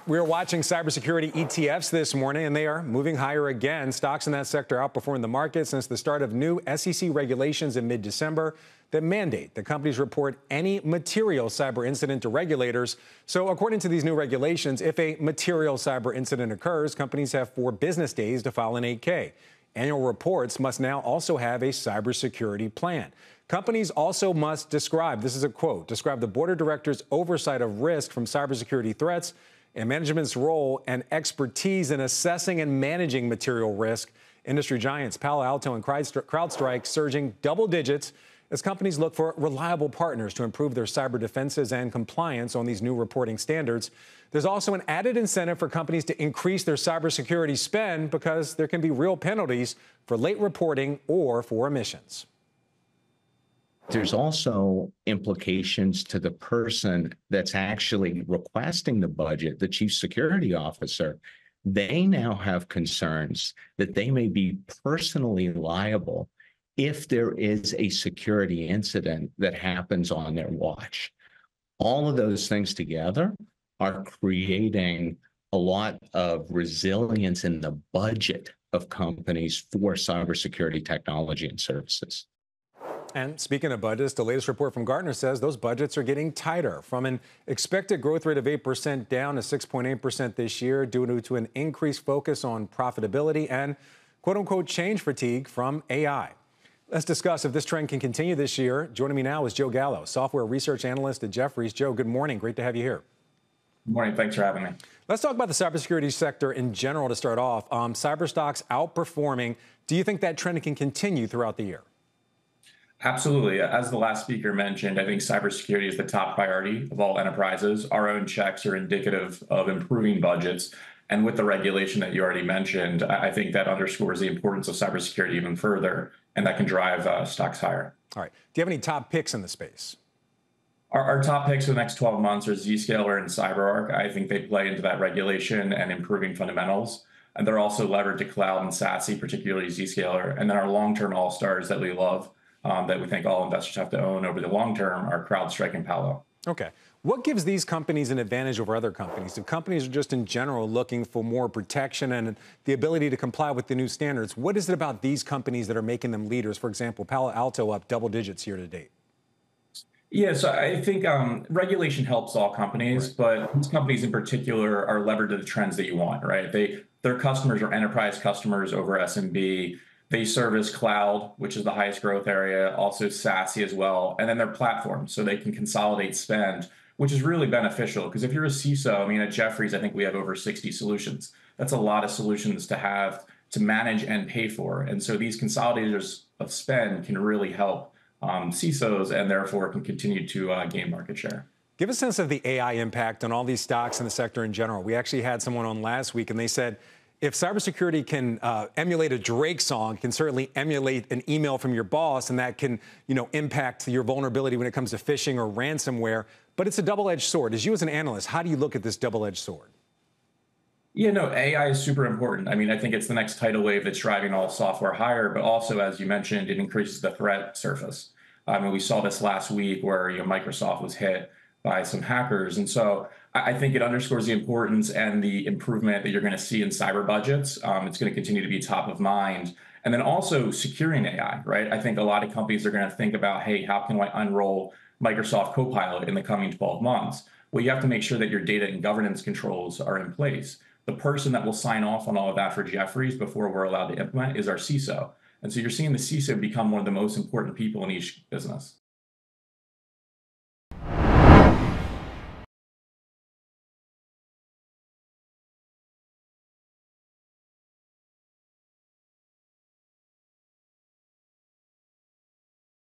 We're watching cybersecurity ETFs this morning, and they are moving higher again. Stocks in that sector outperformed the market since the start of new SEC regulations in mid-December that mandate that companies report any material cyber incident to regulators. So according to these new regulations, if a material cyber incident occurs, companies have 4 business days to file an 8K. Annual reports must now also have a cybersecurity plan. Companies also must describe, this is a quote, describe the board of directors' oversight of risk from cybersecurity threats and management's role and expertise in assessing and managing material risk. Industry giants Palo Alto and CrowdStrike surging double digits as companies look for reliable partners to improve their cyber defenses and compliance on these new reporting standards. There's also an added incentive for companies to increase their cybersecurity spend because there can be real penalties for late reporting or for omissions. There's also implications to the person that's actually requesting the budget, the chief security officer. They now have concerns that they may be personally liable if there is a security incident that happens on their watch. All of those things together are creating a lot of resilience in the budget of companies for cybersecurity technology and services. And speaking of budgets, the latest report from Gartner says those budgets are getting tighter, from an expected growth rate of 8% down to 6.8% this year due to an increased focus on profitability and quote-unquote change fatigue from AI. Let's discuss if this trend can continue this year. Joining me now is Joe Gallo, software research analyst at Jefferies. Joe, good morning. Great to have you here. Good morning. Thanks for having me. Let's talk about the cybersecurity sector in general to start off. Cyber stocks outperforming. Do you think that trend can continue throughout the year? Absolutely. As the last speaker mentioned, I think cybersecurity is the top priority of all enterprises. Our own checks are indicative of improving budgets. And with the regulation that you already mentioned, I think that underscores the importance of cybersecurity even further, and that can drive stocks higher. All right. Do you have any top picks in the space? Our top picks for the next 12 months are Zscaler and CyberArk. I think they play into that regulation and improving fundamentals. And they're also levered to cloud and SASE, particularly Zscaler. And then our long-term all-stars that we love, that we think all investors have to own over the long term, are CrowdStrike and Palo. Okay. What gives these companies an advantage over other companies? If companies are just in general looking for more protection and the ability to comply with the new standards, what is it about these companies that are making them leaders? For example, Palo Alto up double digits year to date. Yeah, so I think regulation helps all companies, but these companies in particular are levered to the trends that you want, right? Their customers are enterprise customers over SMB. They service cloud, which is the highest growth area, also SASE as well, and then their platform, so they can consolidate spend, which is really beneficial. Because if you're a CISO, I mean, at Jefferies, I think we have over 60 solutions. That's a lot of solutions to have to manage and pay for. And so these consolidators of spend can really help CISOs and therefore can continue to gain market share. Give a sense of the AI impact on all these stocks in the sector in general. We actually had someone on last week, and they said, if cybersecurity can emulate a Drake song, can certainly emulate an email from your boss, and that can, impact your vulnerability when it comes to phishing or ransomware. But it's a double-edged sword. As you as an analyst, how do you look at this double-edged sword? Yeah, no, AI is super important. I mean, I think it's the next tidal wave that's driving all software higher, but also, as you mentioned, it increases the threat surface. I mean, we saw this last week where Microsoft was hit by some hackers. And so I think it underscores the importance and the improvement that you're going to see in cyber budgets. It's going to continue to be top of mind. And then also securing AI, right? I think a lot of companies are going to think about, hey, how can I unroll Microsoft Copilot in the coming 12 months? Well, you have to make sure that your data and governance controls are in place. The person that will sign off on all of that for Jefferies before we're allowed to implement is our CISO. And so you're seeing the CISO become one of the most important people in each business.